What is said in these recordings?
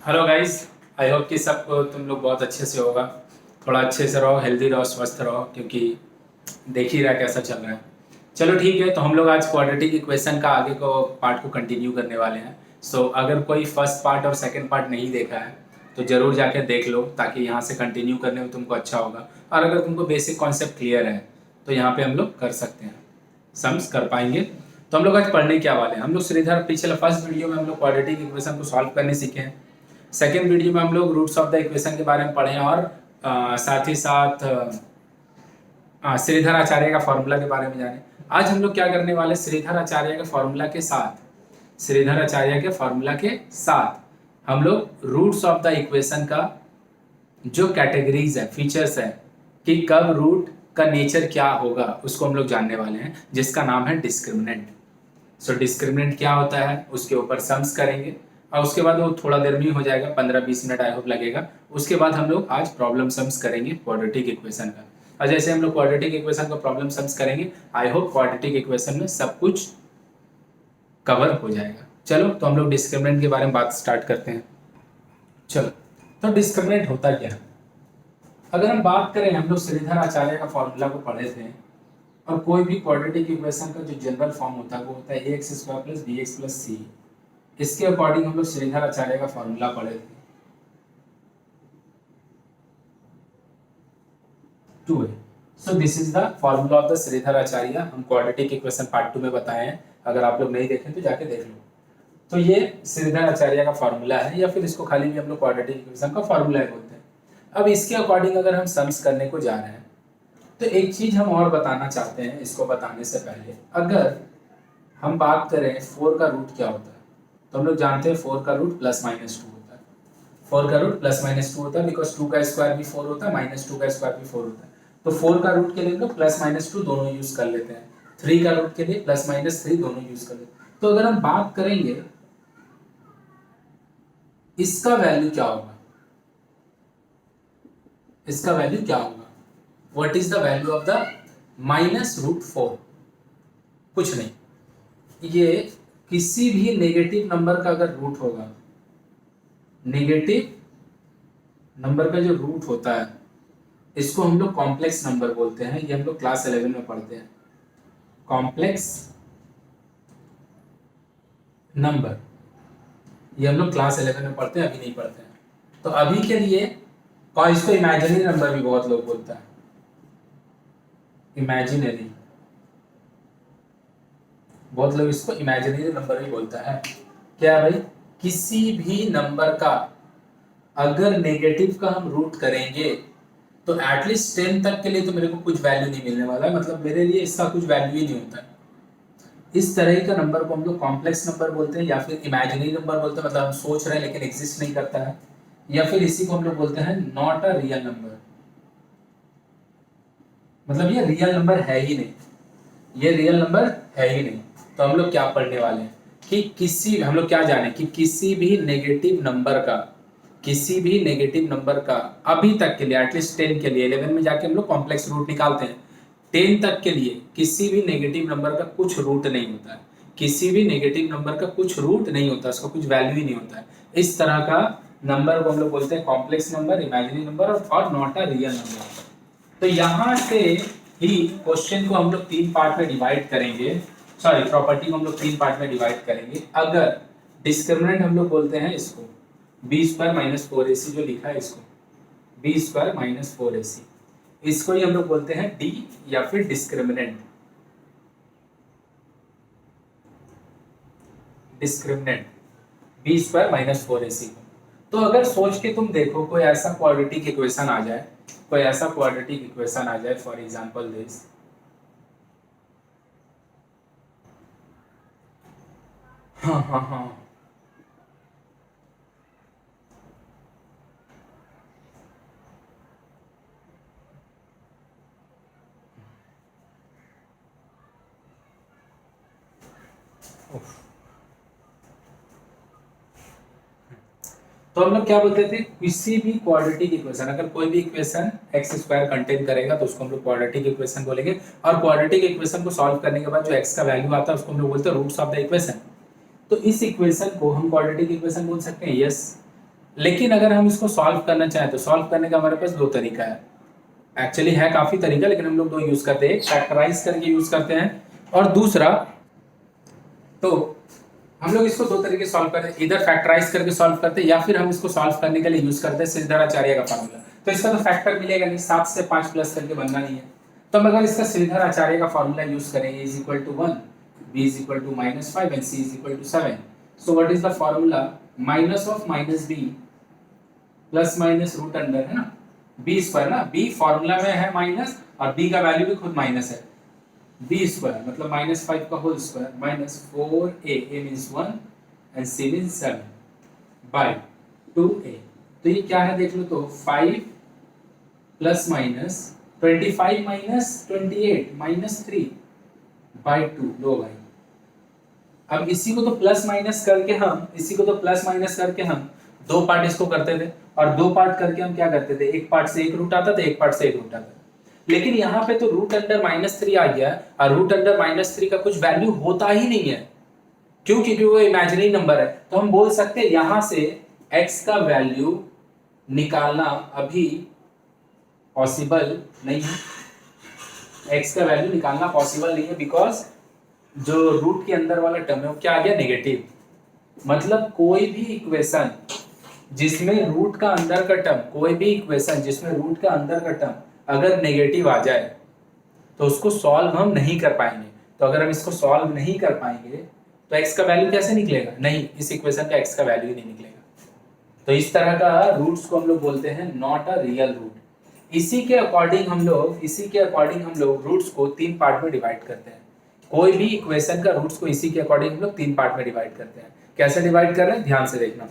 Hello guys. I hope कि सबको तुम लोग बहुत अच्छे से होगा। थोड़ा अच्छे से रहो, हेल्दी रहो, स्वस्थ रहो, क्योंकि देख ही रहा कैसा चल रहा है। चलो ठीक है, तो हम लोग आज क्वाड्रेटिक इक्वेशन का आगे को पार्ट को कंटिन्यू करने वाले हैं। अगर कोई फर्स्ट पार्ट और सेकंड पार्ट नहीं देखा है तो ज़रूर जाके देख लो, ताकि यहाँ से कंटिन्यू करने में तुमको अच्छा होगा। और अगर तुमको बेसिक कॉन्सेप्ट क्लियर है तो यहाँ पे हम लोग कर सकते हैं, सम्स कर पाएंगे। तो हम लोग आज पढ़ने क्या वाले हैं, हम लोग श्रीधर पिछले फर्स्ट वीडियो में हम लोग क्वाड्रेटिक इक्वेशन को सॉल्व करने सीखे हैं। सेकेंड वीडियो में हम लोग रूट्स ऑफ द इक्वेशन के बारे में पढ़े और साथ ही साथ श्रीधर आचार्य का फॉर्मूला के बारे में जाने। आज हम लोग क्या करने वाले, श्रीधर आचार्य के फॉर्मूला के साथ, श्रीधर आचार्य के फॉर्मूला के साथ हम लोग रूट्स ऑफ द इक्वेशन का जो कैटेगरीज है, फीचर्स है कि कब रूट का नेचर क्या होगा, उसको हम लोग जानने वाले हैं, जिसका नाम है डिस्क्रिमिनेंट। डिस्क्रिमिनेंट क्या होता है उसके ऊपर सम्स करेंगे और उसके बाद वो थोड़ा देर में ही हो जाएगा, 15-20 मिनट आई होप लगेगा। उसके बाद हम लोग आज प्रॉब्लम सम्स करेंगे क्वाड्रेटिक इक्वेशन का। और जैसे हम लोग क्वाड्रेटिक इक्वेशन का प्रॉब्लम सम्स करेंगे, आई होप क्वाड्रेटिक इक्वेशन में सब कुछ कवर हो जाएगा। चलो, तो हम लोग डिस्क्रिमिनेंट के बारे में बात स्टार्ट करते हैं। चलो, तो डिस्क्रिमिनेंट होता क्या है। अगर हम बात करें, हम लोग श्रीधर आचार्य का फॉर्मूला को पढ़े थे, और कोई भी क्वाड्रेटिक इक्वेशन का जो जनरल फॉर्म होता है वो होता है ax² + bx + c। इसके अकॉर्डिंग हम लोग श्रीधर आचार्य का फॉर्मूला पढ़े थे 2a। So this is the formula of the Shridhar Acharya. हम क्वाड्रेटिक इक्वेशन पार्ट 2 में बताए हैं, अगर आप लोग नहीं देखें तो जाके देख लो। तो ये श्रीधर आचार्य का फॉर्मूला है, या फिर इसको खाली भी हम लोग क्वाड्रेटिक इक्वेशन का फॉर्मूला ही बोलते हैं। अब इसके अकॉर्डिंग अगर हम सम्स करने को जा रहे हैं, तो एक चीज हम और बताना चाहते हैं। इसको बताने से पहले अगर हम बात करें 4 का रूट क्या होता है, तो हम लोग जानते हैं 4 का रूट +-2 होता है। 4 का रूट +-2 होता है, बिकॉज 2 का स्क्वायर भी 4 होता है, -2 का स्क्वायर भी 4 होता है। तो 4 का रूट के लिए हम लोग +-2 दोनों यूज कर लेते हैं। 3 का रूट के लिए +-3 दोनों यूज कर लेते हैं। तो अगर हम बात करेंगे इसका वैल्यू क्या होगा, इसका वैल्यू क्या होगा, what is the value of the -√4? कुछ नहीं, ये किसी भी नेगेटिव नंबर का अगर रूट होगा, नेगेटिव नंबर का जो रूट होता है इसको हम लोग कॉम्प्लेक्स नंबर बोलते हैं। ये हम लोग क्लास 11 में पढ़ते हैं, कॉम्प्लेक्स नंबर। ये हम लोग क्लास 11 में पढ़ते हैं, अभी नहीं पढ़ते हैं। तो अभी के लिए, और इसको इमेजिनरी नंबर भी बहुत लोग बोलता है, इमेजिनरी, बहुत लोग इसको इमेजिनरी नंबर भी बोलता है। क्या भाई, किसी भी नंबर का अगर नेगेटिव का हम रूट करेंगे तो एटलीस्ट 10 तक के लिए तो मेरे को कुछ वैल्यू नहीं मिलने वाला है, मतलब मेरे लिए इसका कुछ वैल्यू ही नहीं होता है। इस तरह का नंबर को हम लोग कॉम्प्लेक्स नंबर बोलते हैं, या फिर इमेजिनरी नंबर बोलते हैं, मतलब हम सोच रहे हैं लेकिन एग्जिस्ट नहीं करता है। या फिर इसी को हम लोग बोलते हैं नॉट अ रियल नंबर, मतलब ये रियल नंबर है ही नहीं, ये रियल नंबर है ही नहीं। तो हम लोग क्या पढ़ने वाले हैं कि किसी, हम लोग क्या जाने कि किसी भी नेगेटिव नंबर का, किसी भी नेगेटिव नंबर का अभी तक के लिए, एटलीस्ट 10 के लिए, 11 में जाके हम लोग कॉम्प्लेक्स रूट निकालते हैं, 10 तक के लिए किसी भी नेगेटिव नंबर का कुछ रूट नहीं होता है। किसी भी नेगेटिव नंबर का कुछ रूट नहीं होता, उसका कुछ वैल्यू ही नहीं होता है। इस तरह का नंबर को हम लोग बोलते हैं कॉम्प्लेक्स नंबर, इमेजिनरी नंबर और नॉट अ रियल नंबर। तो यहां से ही क्वेश्चन को हम लोग 3 पार्ट में डिवाइड करेंगे, सॉरी प्रॉपर्टी को हम लोग 3 पार्ट में डिवाइड करेंगे। अगर डिस्क्रिमिनेंट हम लोग बोलते हैं इसको b² - 4ac, जो लिखा है इसको b² - 4ac, इसको ही हम लोग बोलते हैं डी, या फिर डिस्क्रिमिनेंट। डिस्क्रिमिनेंट b² - 4ac को। तो अगर सोच के तुम देखो, कोई ऐसा क्वाड्रेटिक इक्वेशन आ जाए, कोई ऐसा क्वाड्रेटिक इक्वेशन आ जाए, फॉर एग्जांपल दिस, हाँ हाँ हाँ, तो हम लोग क्या बोलते थे, किसी भी क्वाड्रेटिक इक्वेशन, अगर कोई भी इक्वेशन x² कंटेन करेगा तो उसको हम लोग क्वाड्रेटिक इक्वेशन बोलेंगे। और क्वाड्रेटिक इक्वेशन को सॉल्व करने के बाद जो x का वैल्यू आता है उसको हम लोग बोलते हैं रूट्स ऑफ द इक्वेशन। तो इस इक्वेशन को हम क्वाड्रेटिक इक्वेशन बोल सकते हैं, यस। लेकिन अगर हम इसको सॉल्व करना चाहें तो सॉल्व करने का हमारे पास दो तरीका है, एक्चुअली है काफी तरीका, लेकिन हम लोग दो यूज करते हैं, एक फैक्टराइज करके यूज करते हैं और दूसरा, तो हम लोग इसको दो तरीके सॉल्व करते हैं, इधर फैक्टराइज करके सॉल्व करते हैं या फिर हम इसको सॉल्व करने के लिए यूज करते हैं श्रीधराचार्य का फार्मूला। तो इसका तो फैक्टर मिलेगा नहीं, 7 से 5 प्लस करके बनना नहीं है। तो हम अगर इसका श्रीधराचार्य का फार्मूला यूज करें, a is equal to 1, b is equal to -5 and c is equal to 7, so what is the formula? minus of minus b plus minus root under, है ना, b स्क्वायर ना, b फॉर्मूला में है minus और b का value भी खुद minus है, b स्क्वायर मतलब -5 का whole square minus 4a, a means 1 and c means 7 by 2a। तो ये क्या है देख लो, तो 5 plus minus 25 minus 28 minus 3 by 2। लो भाई, अब इसी को तो प्लस माइनस करके हम, इसी को तो प्लस माइनस करके हम दो पार्ट इसको करते थे और दो पार्ट करके हम क्या करते थे, एक पार्ट से एक रूट आता था, एक पार्ट से एक रूट आता था। लेकिन यहाँ पे तो रूट अंडर -3 आ गया और रूट अंडर -3 का कुछ वैल्यू होता ही नहीं है, क्यों? क्योंकि वो इमेजिनरी नंबर है। तो हम बोल सकते हैं यहां से x का वैल्यू निकालना अभी पॉसिबल नहीं है, x का वैल्यू निकालना पॉसिबल नहीं है, बिकॉज जो रूट के अंदर वाला टर्म है वो क्या आ गया, नेगेटिव। मतलब कोई भी इक्वेशन जिसमें रूट का अंदर का टर्म, कोई भी इक्वेशन जिसमें रूट का अंदर का टर्म अगर नेगेटिव आ जाए तो उसको सॉल्व हम नहीं कर पाएंगे। तो अगर हम इसको सॉल्व नहीं कर पाएंगे तो x का वैल्यू कैसे निकलेगा? नहीं, इस इक्वेशन का x का वैल्यू ही नहीं निकलेगा। तो इस तरह का रूट्स को हम लोग बोलते हैं नॉट अ रियल रूट। इसी के अकॉर्डिंग हम लोग रूट्स को 3 पार्ट में डिवाइड करते हैं। कोई भी इक्वेशन का रूट्स को इसी के अकॉर्डिंग हम लोग 3 पार्ट में डिवाइड करते हैं। कैसे डिवाइड कर रहे हैं, ध्यान से देखना।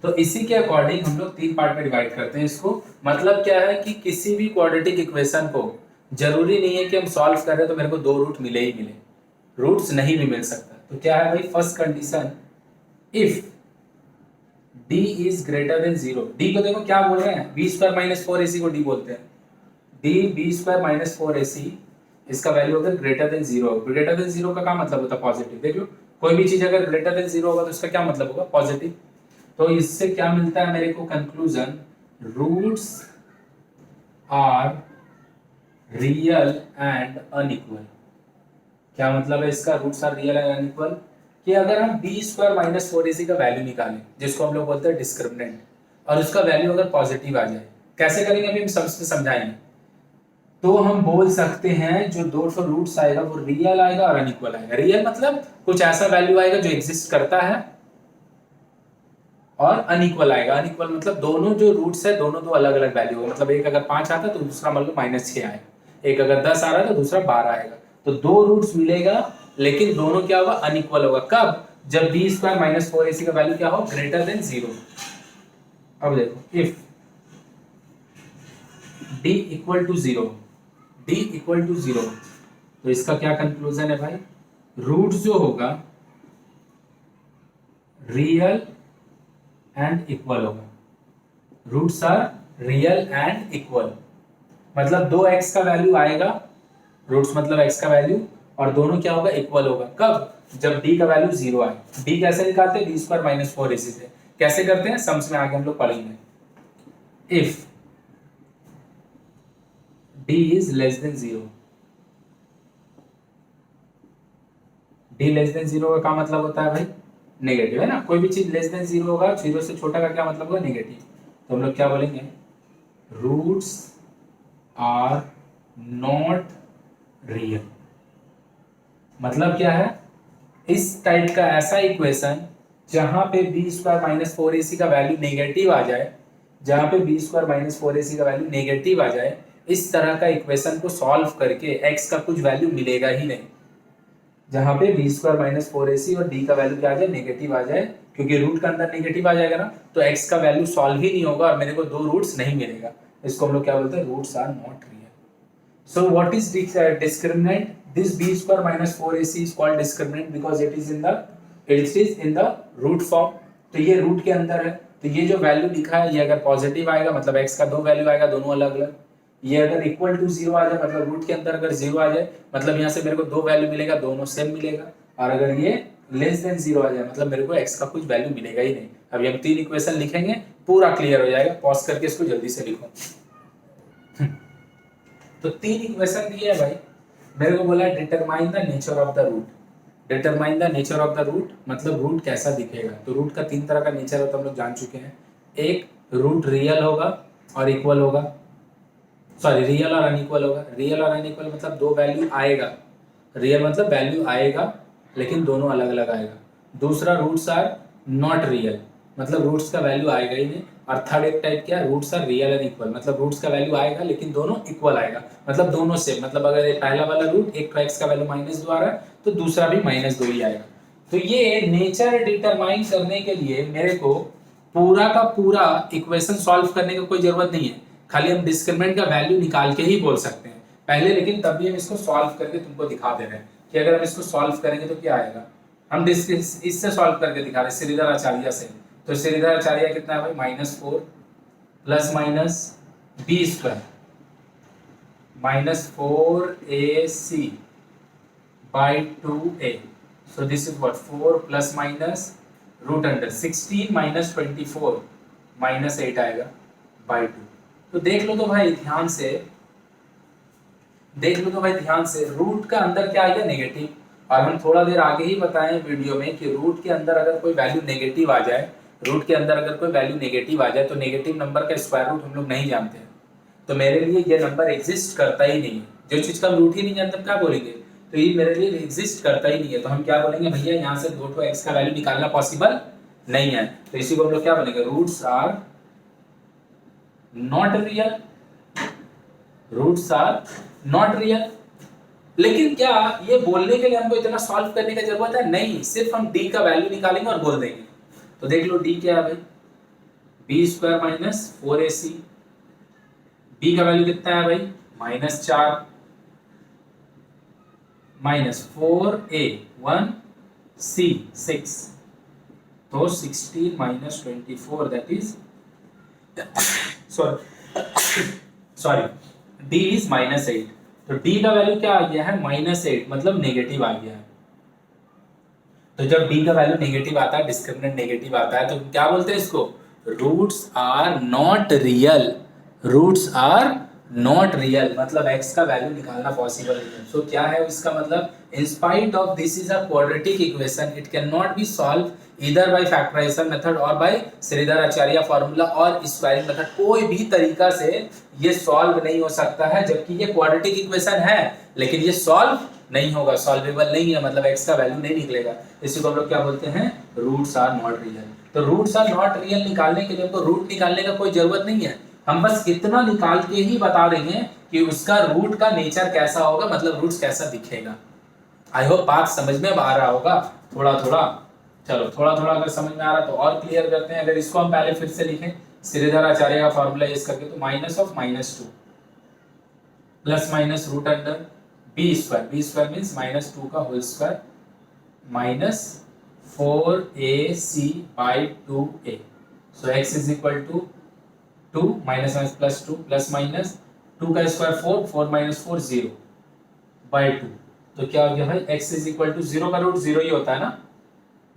तो इसी के अकॉर्डिंग हम लोग 3 पार्ट में डिवाइड करते हैं इसको। मतलब क्या है कि किसी भी क्वाड्रेटिक इक्वेशन को जरूरी नहीं है कि हम सॉल्व कर रहे हैं तो मेरे को 2 रूट मिले ही मिले, रूट्स नहीं भी मिल सकता। तो क्या है भाई, first condition, if d is greater than 0। d को देखो क्या बोल रहे हैं, b स्क्वायर माइनस 4ac को d बोलते हैं। d b square minus 4ac, इसका वैल्यू अगर ग्रेटर देन 0, ग्रेटर देन 0 का क्या मतलब होता है, पॉजिटिव। देख लो, कोई भी चीज अगर ग्रेटर देन 0 होगा तो इसका क्या मतलब होगा, पॉजिटिव। तो इससे क्या मिलता है मेरे को conclusion, roots are real and unequal. क्या मतलब है इसका, roots are real and unequal, कि अगर हम b स्क्वायर माइनस 4ac का वैल्यू निकालें, जिसको हम लोग बोलते हैं डिस्क्रिमिनेंट, और उसका वैल्यू अगर पॉजिटिव आ जाए, कैसे करेंगे अभी हम सबसे समझाएंगे। तो हम बोल सकते हैं जो 2 रूट्स आएगा वो रियल आएगा और अनइक्वल आएगा। रियल मतलब कुछ ऐसा वैल्यू आएगा जो एग्जिस्ट करता है, और अनइक्वल आएगा, अनइक्वल मतलब दोनों जो रूट्स है दोनों दो अलग अलग वैल्यू होगा। मतलब एक अगर 5 आता है तो दूसरा मान लो -6 आएगा, एक अगर 10 आ रहा है तो दूसरा 12 आएगा। तो 2 रूट्स मिलेगा लेकिन दोनों क्या होगा, अनइक्वल होगा। कब? जब b स्क्वायर माइनस 4ac का वैल्यू क्या हो, ग्रेटर देन 0। अब देखो, if d equal to 0, d equal to 0, तो इसका क्या कंक्लूजन है भाई, रूट जो होगा रियल एंड इक्वल होगा। Roots are real and equal, मतलब 2x का वैल्यू आएगा, रूट्स मतलब x का वैल्यू, और दोनों क्या होगा, इक्वल होगा। कब? जब d का वैल्यू 0 आए। d कैसे निकालते हैं, b स्क्वायर माइनस 4ac से। कैसे करते हैं, सम्स में आगे हम लोग पढ़ेंगे। If d is less than 0, d less than 0 का क्या मतलब होता है भाई, नेगेटिव, है ना। कोई भी चीज लेस देन 0 होगा, 0 से छोटा का क्या मतलब होगा, नेगेटिव। तो हम लोग क्या बोलेंगे, रूट्स आर नॉट रियल। मतलब क्या है, इस टाइप का ऐसा इक्वेशन जहां पे b स्क्वायर माइनस 4ac का वैल्यू नेगेटिव आ जाए, जहां पे b स्क्वायर माइनस 4ac का वैल्यू नेगेटिव आ जाए, इस तरह का इक्वेशन को सॉल्व करके x का कुछ वैल्यू मिलेगा ही नहीं। जहां पे b स्क्वायर माइनस 4ac और d का वैल्यू क्या आ जाए, नेगेटिव आ जाए, क्योंकि रूट का अंदर नेगेटिव आ जाएगा ना, तो x का वैल्यू सॉल्व ही नहीं होगा और मेरे को 2 रूट्स नहीं मिलेगा। इसको हम लोग क्या बोलते हैं, roots are not real. So what is discriminant, this b square minus 4ac is called discriminant because it is in the root form। तो ये रूट के अंदर है, तो ये जो वैल्यू लिखा है ये अगर पॉजिटिव आएगा मतलब x का 2 वैल्यू आएगा, दोनों अलग अलग। ये अगर इक्वल टू 0 आ जाए, मतलब रूट के अंदर अगर 0 आ जाए, मतलब यहाँ से मेरे को 2 वैल्यू मिलेगा, दोनों सेम मिलेगा। और अगर ये लेस देन 0 आ जाए, मतलब मेरे को x का कुछ वैल्यू मिलेगा ही नहीं। अब हम 3 इक्वेशन लिखेंगे, पूरा क्लियर हो जाएगा। पॉज करके इसको जल्दी से लिखो। तो 3 इक्वेशन दिए है भाई, मेरे को बोला determine the nature of the root. Determine the nature of the root मतलब रूट कैसा दिखेगा। तो रूट का 3 तरह का नेचर होता है, हम लोग जान चुके हैं। एक रूट रियल होगा और इक्वल होगा, सॉरी रियल और अनइक्वल होगा। रियल और अनइक्वल मतलब दो वैल्यू आएगा, रियल मतलब वैल्यू आएगा लेकिन दोनों अलग अलग आएगा। दूसरा रूट्स आर नॉट रियल मतलब रूट्स का वैल्यू आएगा ही नहीं। और थर्ड एक टाइप क्या, roots are real and equal मतलब रूट्स का वैल्यू आएगा लेकिन दोनों इक्वल आएगा, मतलब दोनों सेम। मतलब अगर ये पहला वाला रूट एक x का वैल्यू -2 आ रहा है तो दूसरा भी -2 ही आएगा। तो ये नेचर डिटरमाइन करने के लिए मेरे को पूरा का पूरा इक्वेशन सॉल्व करने की कोई जरूरत नहीं है, खाली हम डिस्क्रिमिनेंट का वैल्यू निकाल के ही बोल सकते हैं पहले। लेकिन तब भी हम इसको सॉल्व करके तुमको दिखा दे रहे हैं कि अगर हम इसको सॉल्व करेंगे तो क्या आएगा। हम इससे सॉल्व करके दिखा रहे हैं श्रीधर आचार्य से। तो श्रीधर आचार्य कितना है भाई, -4 plus minus B square -4ac by 2a. So this is what 4 plus minus root under 16 minus 24 minus 8 आएगा by 2। तो देख लो तो भाई ध्यान से, देख लो तो भाई ध्यान से, रूट का अंदर क्या आएगा, नेगेटिव। और हम थोड़ा देर आगे ही बताएं वीडियो में कि रूट के अंदर अगर कोई वैल्यू नेगेटिव आ जाए, रूट के अंदर अगर कोई वैल्यू नेगेटिव आ जाए तो नेगेटिव नंबर का स्क्वायर रूट हम लोग नहीं जानते हैं। तो मेरे लिए ये नंबर एग्जिस्ट करता ही नहीं है। जो चीज का हम रूट ही नहीं जानते हम क्या बोलेंगे, तो ये मेरे लिए एग्जिस्ट करता ही नहीं है। तो हम क्या बोलेंगे भैया, यहाँ से 2x का वैल्यू निकालना पॉसिबल नहीं है। तो इसी को हम लोग क्या बोलेंगे, roots are not real, roots are not real. लेकिन क्या ये बोलने के लिए हमको इतना सॉल्व करने की जरूरत है, नहीं। सिर्फ हम d का वैल्यू निकालेंगे और बोल देंगे। तो देख लो d क्या है भाई, b square minus 4ac। b का वैल्यू कितना है भाई, -4 माइनस 4a 1c 6। तो 16 minus 24 that is sorry d is -8। तो d का वैल्यू क्या आ गया है, -8 मतलब नेगेटिव आ गया है। तो जब d का वैल्यू नेगेटिव आता है, डिस्क्रिमिनेंट नेगेटिव आता है, तो क्या बोलते हैं इसको, roots are not real. Roots are not real मतलब x का वैल्यू निकालना पॉसिबल नहीं है। सो क्या है इसका मतलब, in spite of this is a quadratic equation, it can not be solve either by factorization method और बाय श्रीधर आचार्य फार्मूला और स्क्वायरिंग मेथड। कोई भी तरीका से ये सॉल्व नहीं हो सकता है, जबकि ये क्वाड्रेटिक इक्वेशन है लेकिन ये सॉल्व नहीं होगा, सॉल्वेबल नहीं है, मतलब x का वैल्यू नहीं निकलेगा। इसी को हम लोग क्या बोलते हैं, रूट्स आर नॉट रियल। तो रूट्स आर नॉट रियल निकालने के लिए हमको रूट निकालने का कोई जरूरत नहीं है, हम बस इतना निकाल के ही बता देंगे कि उसका रूट का नेचर कैसा होगा, मतलब रूट्स कैसा दिखेगा। आई होप बात समझ में आ रहा होगा थोड़ा थोड़ा। चलो थोड़ा थोड़ा अगर समझ में आ रहा तो और क्लियर करते हैं। अगर इसको हम पहले फिर से लिखें श्रीधर आचार्य का फॉर्मूला यूज करके, तो -2 plus minus root under B square, B square means -2 का whole square -4ac by 2a। So x is equal to 2 minus plus 2 plus minus 2 का स्क्वायर 4, 4 माइनस 4 0 बाय 2। तो क्या हो गया भाई, x इज इक्वल टू 0 का रूट 0 ही होता है ना,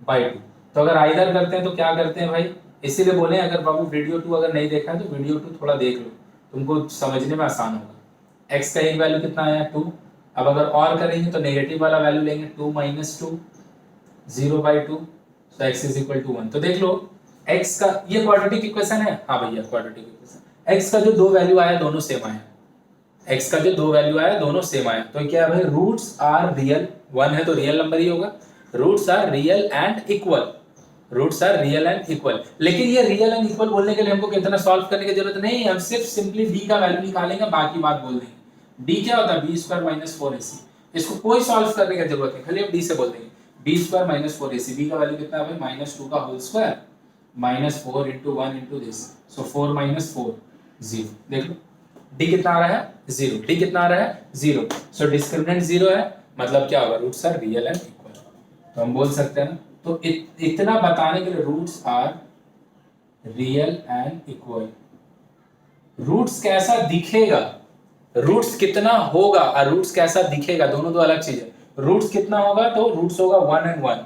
बाय 2। तो अगर आइदर करते हैं तो क्या करते हैं भाई, इसीलिए बोले अगर बाबू वीडियो 2 अगर नहीं देखा है तो वीडियो 2 थोड़ा देख लो, तुमको समझने में आसान होगा। x का एक वैल्यू कितना आया 2। अब अगर और करेंगे तो नेगेटिव वाला वैल्यू लेंगे 2 minus 2 0 by 2। So x is equal to 1। तो देख लो x का ये क्वाड्रेटिक इक्वेशन है, हाँ भैया क्वाड्रेटिक इक्वेशन। x का जो दो वैल्यू आया दोनों सेम आया, x का जो दो वैल्यू आया दोनों सेम आया। तो क्या है भाई, रूट्स आर रियल, 1 है तो रियल नंबर ही होगा। Roots are real and equal, roots are real and equal. लेकिन ये रियल एंड इक्वल बोलने के लिए हमको कितना सॉल्व करने की जरूरत नहीं है, हम सिर्फ सिंपली d का वैल्यू निकालेंगे, बाकी बात बोल देंगे। d क्या होता है, b स्क्वायर माइनस 4ac। इसको कोई सॉल्व करने की जरूरत नहीं, खाली हम d से बोल देंगे b square minus 4ac। b का वैल्यू कितना है भाई, -2 का whole square -4 into 1 into this, so 4 minus 4 0। देख लो d कितना आ रहा है, 0। d कितना आ रहा है, 0। सो डिस्क्रिमिनेंट 0 है, मतलब क्या होगा, roots are real and equal. तो हम बोल सकते हैं ना, तो इतना बताने के लिए roots are real and equal. Roots कैसा दिखेगा, रूट्स कितना होगा और रूट्स कैसा दिखेगा, दोनों दो अलग चीज है। रूट्स कितना होगा, तो रूट्स होगा 1 and 1।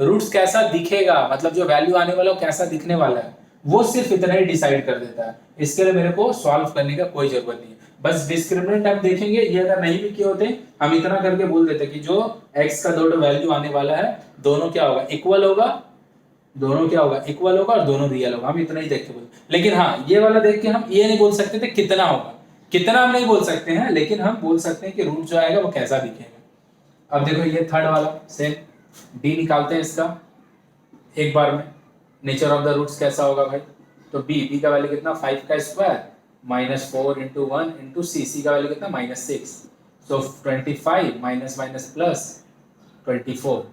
रूट्स कैसा दिखेगा, मतलब जो वैल्यू आने वाला वो कैसा दिखने वाला है, वो सिर्फ इतना ही डिसाइड कर देता है। इसके लिए मेरे को सॉल्व करने का कोई जरूरत नहीं है। बस डिस्क्रिमिनेंट आप देखेंगे, ये अगर नहीं भी किए होते हम इतना करके बोल देते कि जो x का दोनों वैल्यू आने वाला है दोनों क्या होगा, इक्वल होगा, दोनों क्या होगा, इक्वल होगा और दोनों रियल होगा। हम इतना ही देख के बोलते, लेकिन हाँ ये वाला देख के हम ये नहीं बोल सकते थे कितना होगा, कितना हम नहीं बोल सकते हैं, लेकिन हम बोल सकते हैं कि रूट जो आएगा वो कैसा दिखेगा। अब देखो ये थर्ड वाला सेम, डी निकालते हैं इसका एक बार में। नेचर ऑफ द रूट्स कैसा होगा भाई, तो बी का वैल्यू कितना, 5 का स्क्वायर माइनस 4 इंटू 1 इंटू सी का वैल्यू कितना, -6, सो 25 माइनस माइनस प्लस 24,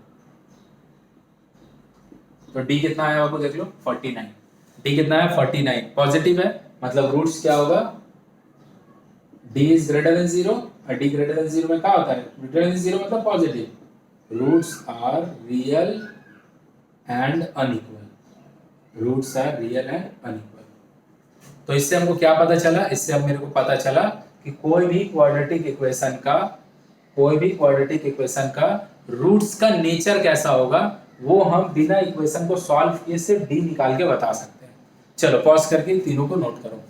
तो डी कितना आया आपको देख लो 49, डी कितना है 49, पॉजिटिव है, मतलब रूट्स क्या होगा, डी इज ग्रेटर देन 0, और डी ग्रेटर देन 0 में क्या होता है, ग्रेटर देन 0 मतलब positive, roots are real and unequal, roots are real and unequal. तो इससे हमको क्या पता चला, इससे अब मेरे को पता चला कि कोई भी क्वाड्रेटिक इक्वेशन का रूट्स का नेचर कैसा होगा वो हम बिना इक्वेशन को सॉल्व किए सिर्फ डी निकाल के बता सकते हैं। चलो पॉज करके तीनों को नोट करो।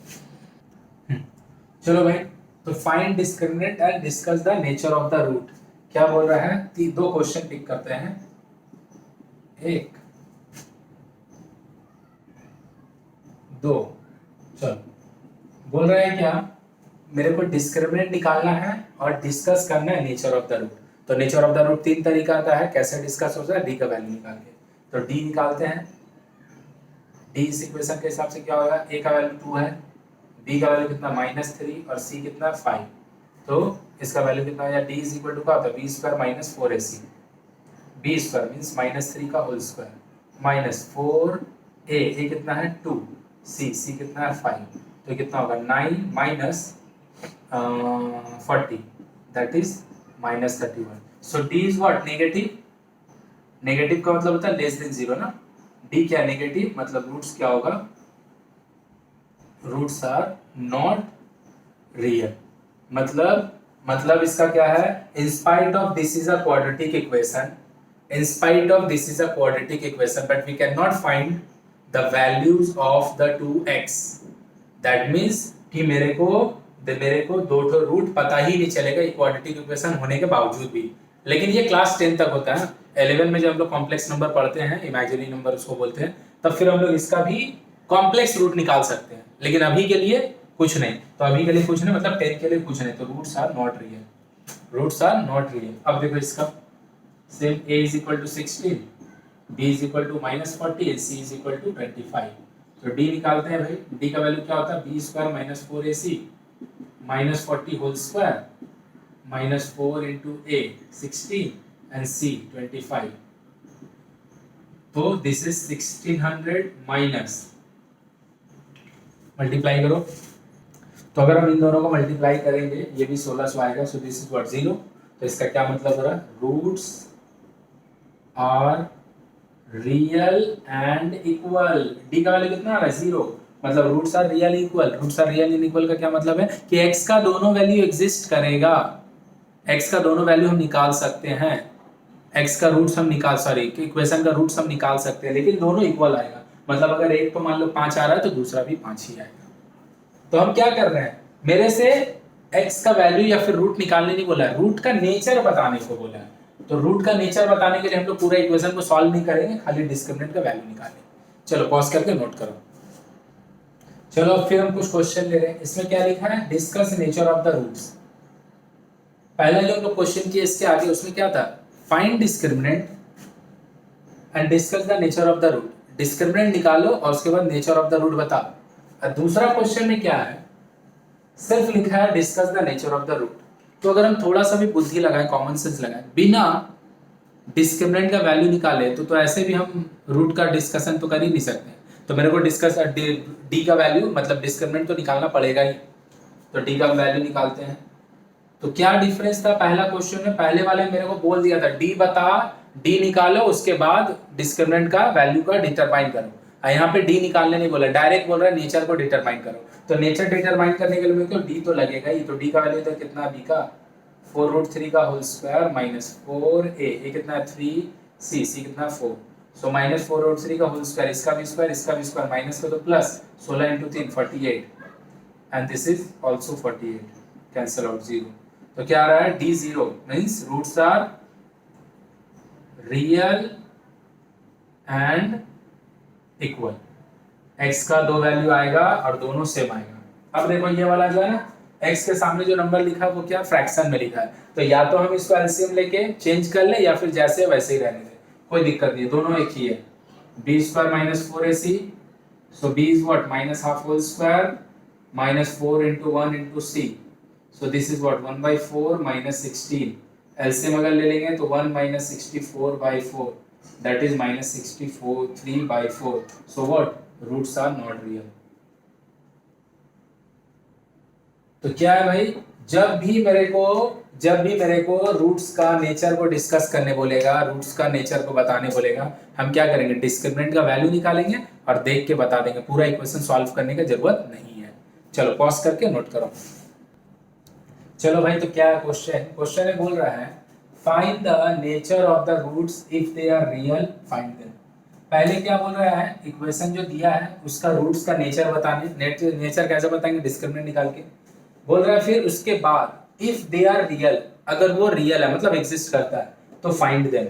चलो भाई, तो find discriminant and discuss the nature of the root, क्या बोल रहा है, दो क्वेश्चन पिक करते हैं, एक दो, चलो बोल रहा है क्या, मेरे को डिस्क्रिमिनेंट निकालना है और डिस्कस करना है नेचर ऑफ द रूट। तो नेचर ऑफ द रूट तीन तरीका का है, कैसे डिस्कस होता है, डी का वैल्यू निकाल के। तो डी निकालते हैं, डी इस इक्वेशन के हिसाब से क्या होगा, ए का वैल्यू 2 है, बी का वैल्यू कितना -3 और सी कितना 5, तो इसका वैल्यू कितना हो जाए, डी इज इक्वल टू क्या होता है, B square minus 4ac, B square means -3 का होल स्क्वायर माइनस 4a कितना है 2, सी कितना है 5, तो कितना होगा 9 minus 40 that is -31। So D is what, negative, negative का मतलब होता है लेस देन 0 ना, डी क्या नेगेटिव, मतलब रूट्स क्या होगा, रूट्स आर नॉट रियल, मतलब इसका क्या है, इन spite of this is a quadratic equation, in spite of this is a quadratic equation but we cannot find the values of the two x, that means कि मेरे को दो ठो root पता ही नहीं चलेगा क्वाड्रेटिक इक्वेशन होने के बावजूद भी। लेकिन ये क्लास 10 तक होता है, 11 में जब हम लोग कॉम्प्लेक्स नंबर पढ़ते हैं, इमेजिनरी नंबर उसको बोलते हैं, तब फिर हम लोग इसका भी कॉम्प्लेक्स रूट निकाल सकते हैं, लेकिन अभी के लिए कुछ नहीं। तो अभी के लिए कुछ नहीं मतलब 10 के लिए कुछ नहीं, तो roots are not real, roots are not real. अब देखो इसका same, a is equal to 16, b is equal to -40 and c is equal to 25। तो d निकालते हैं भाई, d का वैल्यू क्या होता है, b square minus 4ac minus 40 whole square minus 4 into a 16 and c 25, तो दिस इज 1600 माइनस, मल्टीप्लाई करो, तो अगर हम इन दोनों को मल्टीप्लाई करेंगे ये भी 1600 आएगा, सो दिस इज व्हाट 0। तो इसका क्या मतलब हो रहा है, roots are real and equal, D का वैल्यू कितना आ रहा है 0, मतलब roots are real equal. Roots are real and equal का क्या मतलब है कि x का दोनों वैल्यू एग्जिस्ट करेगा, x का दोनों वैल्यू हम निकाल सकते हैं, x का रूट्स हम निकाल, सॉरी इक्वेशन का रूट्स हम निकाल सकते हैं, लेकिन दोनों इक्वल आएगा, मतलब अगर एक तो मान लो 5 आ रहा है तो दूसरा भी 5 ही आएगा। तो हम क्या कर रहे हैं, मेरे से x का वैल्यू या फिर रूट निकालने नहीं बोला है, रूट का नेचर बताने को बोला है। तो रूट का नेचर बताने के लिए हम लोग पूरा इक्वेशन को सॉल्व नहीं करेंगे, खाली डिस्क्रिमिनेंट का वैल्यू निकालेंगे। चलो पॉज करके नोट करो। चलो अब फिर हम कुछ क्वेश्चन ले रहे हैं, इसमें क्या लिखा है, discuss nature of the roots. पहले जो हम लोग क्वेश्चन किए इसके आगे उसमें क्या था, find discriminant and discuss the nature of the root, discriminant निकालो और उसके बाद नेचर ऑफ द रूट बताओ। और दूसरा क्वेश्चन में क्या है, सिर्फ लिखा है discuss the nature of the root. तो अगर हम थोड़ा सा भी बुद्धि लगाएं, कॉमन सेंस लगाएं, बिना डिस्क्रिमिनेंट का वैल्यू निकाले तो ऐसे भी हम रूट का डिस्कशन तो कर ही नहीं सकते। तो मेरे को डिस्कस डी का वैल्यू मतलब डिस्क्रिमिनेंट तो निकालना पड़ेगा ही, तो डी का वैल्यू निकालते हैं। तो क्या डिफरेंस था, पहला क्वेश्चन में पहले वाले मेरे को बोल दिया था डी बता, डी निकालो उसके बाद डिस्क्रिमिनेंट का वैल्यू का डिटरमाइन करो, और यहाँ पे डी निकालने नहीं बोला, डायरेक्ट बोल रहा है नेचर को डिटरमाइन करो। तो नेचर डिटरमाइन करने के लिए मेरे को डी तो लगेगा ही, तो डी का वैल्यू तो कितना, बी का 4√3 का होल स्क्वायर माइनस 4a, ये कितना है 3, सी कितना 4, सो -4√3 का होल स्क्वायर, इसका भी स्क्वायर, माइनस का तो plus, 16 into 3 48, and this is also 48, cancel out 0। तो क्या आ रहा है, D0 means roots are real and equal. x का 2 वैल्यू आएगा और दोनों सेम आएगा। अब देखो ये वाला जो है ना, x के सामने जो नंबर लिखा है वो क्या फ्रैक्शन में लिखा है, तो या तो हम इसको एलसीएम लेके चेंज कर ले या फिर जैसे वैसे ही रहने दे, कोई दिक्कत नहीं है, दोनों एक ही है। b² - 4ac, so b is what, -½ whole square -4 into 1 into c, so this is what 1/4 - 16, LCM अगर ले लेंगे तो 1 - 64/4, that is -63/4, so what, roots are not real। तो क्या है भाई, जब भी मेरे को रूट्स का नेचर को डिस्कस करने बोलेगा, रूट्स का नेचर को बताने बोलेगा, हम क्या करेंगे, डिस्क्रिमिनेंट का वैल्यू निकालेंगे और देख के बता देंगे, पूरा इक्वेशन सॉल्व करने की जरूरत नहीं है। चलो पॉज करके नोट करो। चलो भाई, तो क्या क्वेश्चन है बोल रहा है find the nature of the roots if they are real, find them. पहले क्या बोल रहा है, इक्वेशन जो दिया है उसका रूट्स का नेचर बताने, नेचर कैसे बताएंगे, डिस्क्रिमिनेंट निकाल के बोल रहा है। फिर उसके बाद इफ दे आर रियल, अगर वो रियल है मतलब एग्जिस्ट करता है तो फाइंड देम,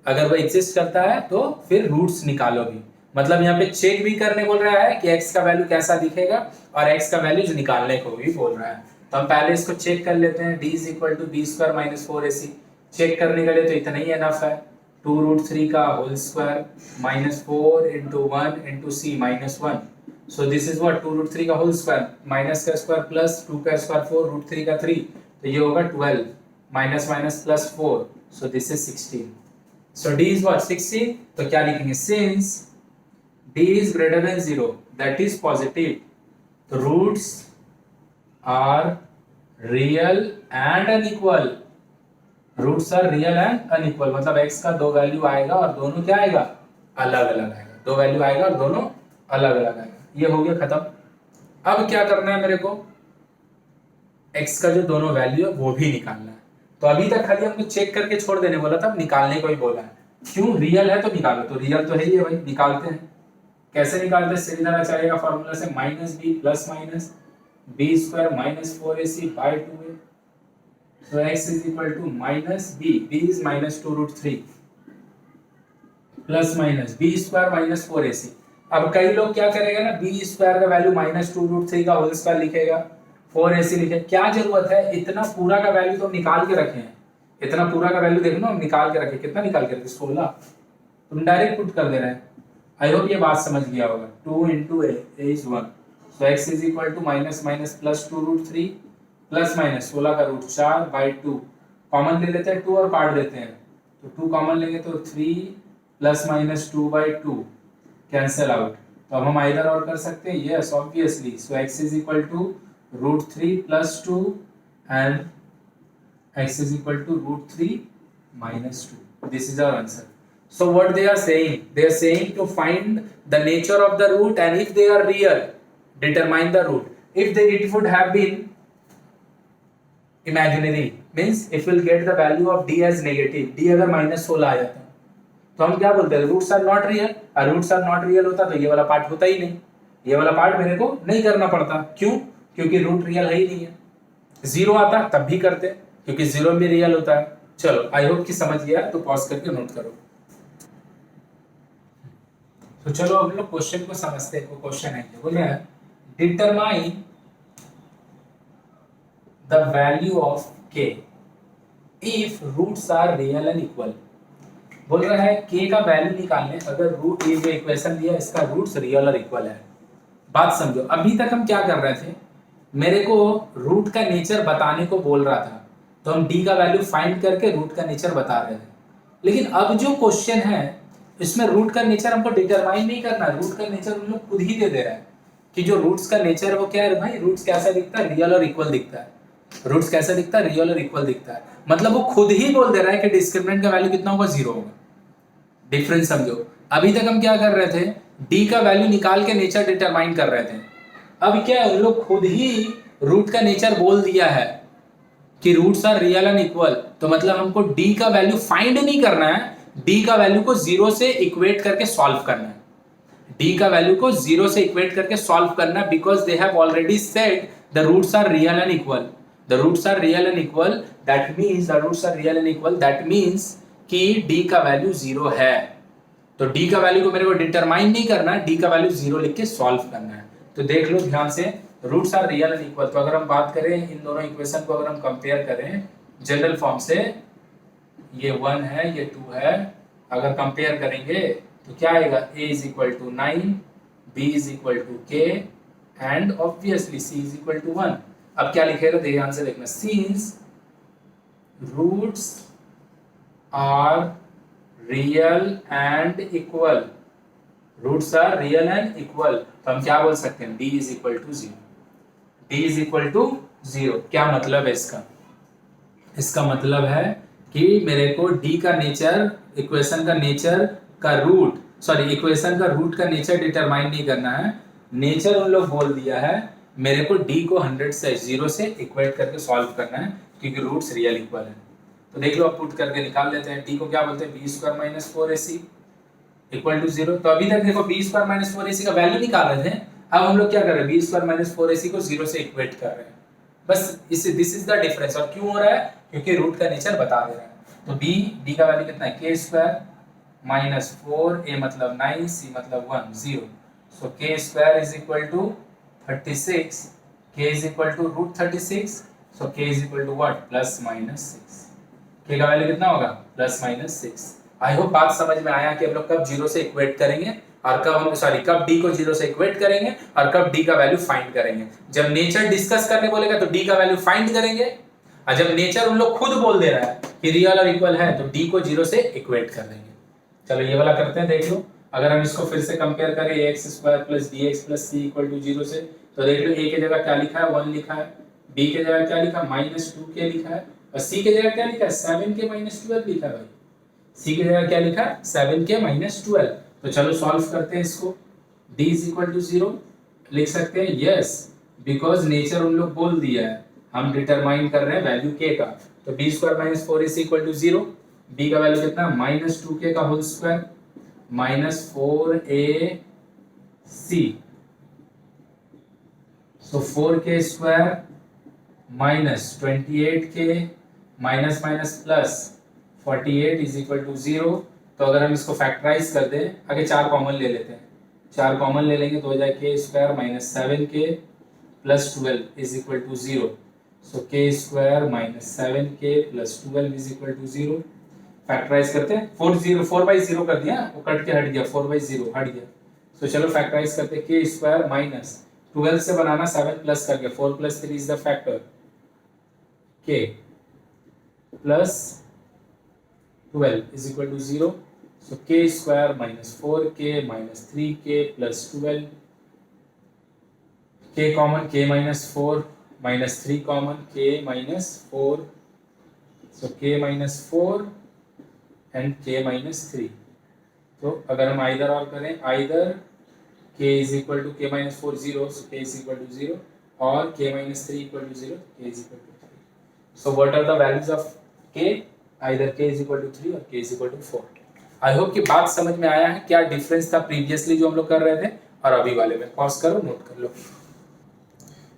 अगर वो एग्जिस्ट करता है तो फिर रूट्स निकालो भी, मतलब यहाँ पे चेक भी करने बोल रहा है कि x का वैल्यू कैसा दिखेगा और x का वैल्यू निकालने को भी बोल रहा है। तो हम पहले इसको चेक कर लेते हैं, d = b² - 4ac, चेक करने के लिए तो इतना ही एनफ है, 2√3 का whole square -4 into 1 into c -1, so this is what 2√3 का होल स्क्वायर, माइनस का स्क्वायर प्लस 2 का स्क्वायर 4, √3 का 3, तो ये होगा 12, minus minus plus 4, so this is 16, so d is what 16। तो क्या लिखेंगे, since d is greater than 0 that is positive, the roots are real and unequal, roots are real and unequal, मतलब x का 2 value आएगा और दोनों क्या आएगा, अलग अलग आएगा, 2 वैल्यू आएगा और दोनों अलग अलग आएगा। ये हो गया खत्म। अब क्या करना है मेरे को, x का जो दोनों वैल्यू है वो भी निकालना है। तो अभी तक खाली हमको चेक करके छोड़ देने बोला था, निकालने को ही बोला है। क्यों, रियल है तो निकालो, तो रियल तो है ही है भाई, निकालते हैं। कैसे निकालते हैं, श्रीधराचार्य का फॉर्मूला से, -b plus minus b² - 4ac/2a, so x is equal to -b is -2√3 plus minus b² - 4ac। अब कई लोग क्या करेगा ना, b² का वैल्यू -2√3 का होल स्क्वायर लिखेगा, 4ac लिखे, क्या जरूरत है, इतना पूरा का वैल्यू तो हम निकाल के रखे हैं, इतना पूरा का वैल्यू देखो ना, हम निकाल के रखे, कितना निकाल के रखे, 16, तुम डायरेक्ट पुट कर दे रहे हैं। आई होप ये बात समझ गया होगा। 2 into a is 1, so x is equal to -- plus 2√3 plus minus 16 का रूट 4/2, कॉमन ले लेते हैं 2 और काट देते हैं, तो 2 कॉमन लेंगे तो 3 प्लस माइनस 2/2 कैंसल आउट। तो अब हम इधर और कर सकते हैं, yes obviously, so x is equal to √3 + 2 and x is equal to √3 - 2, this is our answer। So what they are saying, they are saying to find the nature of the root and if they are real, determine the root। if it would have been imaginary means it will get the value of d as negative, d अगर -16 आ जाता तो हम क्या बोलते हैं, roots are not real, और roots are not real होता तो ये वाला पार्ट होता ही नहीं, ये वाला पार्ट मेरे को नहीं करना पड़ता। क्यों, क्योंकि रूट रियल है ही नहीं है। 0 आता तब भी करते, क्योंकि 0 भी रियल होता है। चलो आई होप कि समझ गया, तो पॉज करके नोट करो। तो चलो अब लोग क्वेश्चन को समझते हैं। क्वेश्चन है, बोल रहा है determine the value of k if roots are real and equal। बोल रहा है k का वैल्यू निकालने, अगर रूट, ये जो इक्वेशन दिया इसका रूट्स रियल और इक्वल है। बात समझो, अभी तक हम क्या कर रहे थे, मेरे को रूट का नेचर बताने को बोल रहा था, तो हम d का वैल्यू फाइंड करके रूट का नेचर बता रहे थे। लेकिन अब जो क्वेश्चन है इसमें रूट का नेचर हमको डिटरमाइन नहीं करना, रूट का नेचर हम लोग खुद ही दे दे रहा है कि जो रूट्स का नेचर है वो क्या है भाई, रूट्स कैसा दिखता है, रियल और इक्वल दिखता है। रूट्स कैसा दिखता है, रियल और इक्वल दिखता है, मतलब वो खुद ही बोल दे रहा है कि डिस्क्रिमिनेंट का वैल्यू कितना होगा, 0 होगा। डिफरेंस समझो, अभी तक हम क्या कर रहे थे, d का वैल्यू निकाल के नेचर डिटरमाइन कर रहे थे। अब क्या है, उन लोग खुद ही रूट का नेचर बोल दिया है कि roots are real and equal, तो मतलब हमको d का वैल्यू फाइंड नहीं करना है, डी का वैल्यू को जीरो से इक्वेट करके सॉल्व करना है, डी का वैल्यू को जीरो से इक्वेट करके सॉल्व करना, because they have already said the roots are real and equal, the roots are real and equal, that means the roots are real and equal, that means कि D का value zero है। तो D का value को मेरे को determine नहीं करना है, डी का वैल्यू जीरो लिख के सॉल्व करना है। तो देख लो ध्यान से, roots are real and equal, तो अगर हम बात करें इन दोनों इक्वेशन को अगर हम कंपेयर करें जनरल फॉर्म से, ये 1 है ये 2 है, अगर कंपेयर करेंगे तो क्या आएगा, a is equal to 9, b is equal to k and obviously c is equal to 1। अब क्या लिखेगा ध्यान से देखना, since roots are real and equal, roots are real and equal, तो हम क्या बोल सकते हैं, d is equal to 0, d is equal to 0। क्या मतलब है इसका, इसका मतलब है कि मेरे को d का नेचर, इक्वेशन का नेचर का रूट, सॉरी इक्वेशन का रूट का नेचर डिटरमाइन नहीं करना है, नेचर उन लोग बोल दिया है, मेरे को d को 100 से 0 से इक्वेट करके सॉल्व करना है, क्योंकि रूट्स रियल इक्वल है। तो देख लो अब पुट करके निकाल लेते हैं, d को क्या बोलते हैं, b square minus 4ac equal to 0। तो अभी तक देखो b स्क्वायर माइनस 4ac का वैल्यू निकाल रहे थे, अब हम लोग क्या कर रहे हैं, b स्क्वायर माइनस 4ac को 0 से इक्वेट कर रहे हैं, बस इस दिस इज द डिफरेंस। और क्यों हो रहा है, क्योंकि रूट का नेचर बता दे रहा है। तो b का वैल्यू कितना है, k स्क्वायर माइनस 4, a मतलब 9, c मतलब 1, 0। So k square is equal to 36, k is equal to root 36, so k is equal to what, plus minus 6। k का वैल्यू कितना होगा, प्लस माइनस 6। आई होप बात समझ में आया कि हम लोग कब 0 से इक्वेट करेंगे और कब हम कब d को 0 से इक्वेट करेंगे और कब d का वैल्यू फाइंड करेंगे। जब नेचर डिस्कस करने बोलेगा तो d का वैल्यू फाइंड करेंगे, और जब नेचर उन लोग खुद बोल दे रहा है कि रियल और इक्वल है तो d को 0 से इक्वेट कर देंगे। चलो ये वाला करते हैं, देख लो अगर हम इसको फिर से कंपेयर करें ax square plus bx plus c equal to 0 से, तो देख लो a की जगह क्या लिखा है, 1 लिखा है, b की जगह क्या लिखा है, माइनस 2k लिखा है, और c की जगह क्या लिखा है, 7k माइनस 12 लिखा है भाई, c की जगह क्या लिखा है, 7k माइनस 12। तो चलो सॉल्व करते हैं इसको, d इज इक्वल टू 0 लिख सकते हैं, यस, बिकॉज नेचर उन लोग बोल दिया है, हम डिटरमाइन कर रहे हैं वैल्यू k का। तो b square minus 4ac equal to 0, b का वैल्यू कितना, माइनस 2k का whole square minus 4ac, so 4k square minus 28k minus minus plus 48 is equal to 0। तो अगर हम इसको फैक्टराइज कर दें, आगे 4 कॉमन ले लेते हैं, 4 कॉमन ले लेंगे तो हो जाए k square minus 7k plus 12 is equal to 0। So k square minus 7k plus 12 is equal to 0। Factorise करते हैं, 4 बाई 0 कर दिया, वो कट के हट गया, 4 बाई 0 हट गया। तो चलो फैक्टराइज करते हैं, k स्क्वायर माइनस 12 से बनाना 7 प्लस करके, 4 plus 3 is the factor, k plus 12 is equal to 0. So k square minus 4k minus 3k plus 12. K common, k minus 4 minus 3 common, k minus 4. So k minus 4 and k minus 3. तो अगर हम either और करें, either k is equal to k minus 4 0, so k is equal to 0, और k minus 3 equal to 0, k is equal to 3. So what are the values of k? Either k is equal to 3 और k is equal to 4. I hope कि बात समझ में आया है, क्या difference था प्रीवियसली जो हम लोग कर रहे थे और अभी वाले में। पॉज करो, नोट कर लो।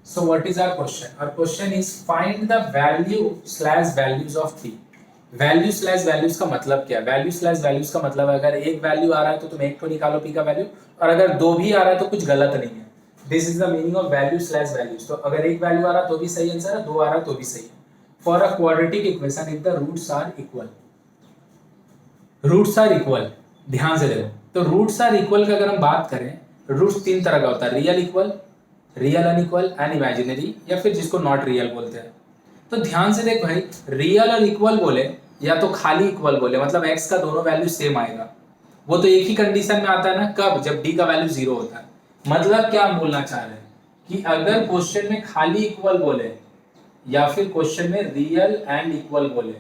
So what is our question? Our question is find the value slash values of p। Value slash values का मतलब क्या है? वैल्यू स्लैश वैल्यूज का मतलब अगर एक वैल्यू आ रहा है तो तुम एक को निकालो p का वैल्यू, और अगर दो भी आ रहा है तो कुछ गलत नहीं है। This is the meaning of value slash values. तो अगर एक वैल्यू आ रहा है तो भी सही आंसर है, दो आ रहा है तो भी सही है। For a quadratic equation, if the roots are equal, roots are equal, ध्यान से देखो, तो roots are equal का अगर हम बात करें, roots 3 तरह का होता है, real equal, real unequal and imaginary, या फिर जिसको नॉट रियल बोलते हैं। तो ध्यान से देख भाई, रियल और इक्वल बोले या तो खाली इक्वल बोले, मतलब x का दोनों वैल्यू सेम आएगा, वो तो एक ही कंडीशन में आता है ना, कब? जब d का वैल्यू 0 होता है। मतलब क्या हम बोलना चाह रहे हैं कि अगर क्वेश्चन में खाली इक्वल बोले या फिर क्वेश्चन में रियल एंड इक्वल बोले,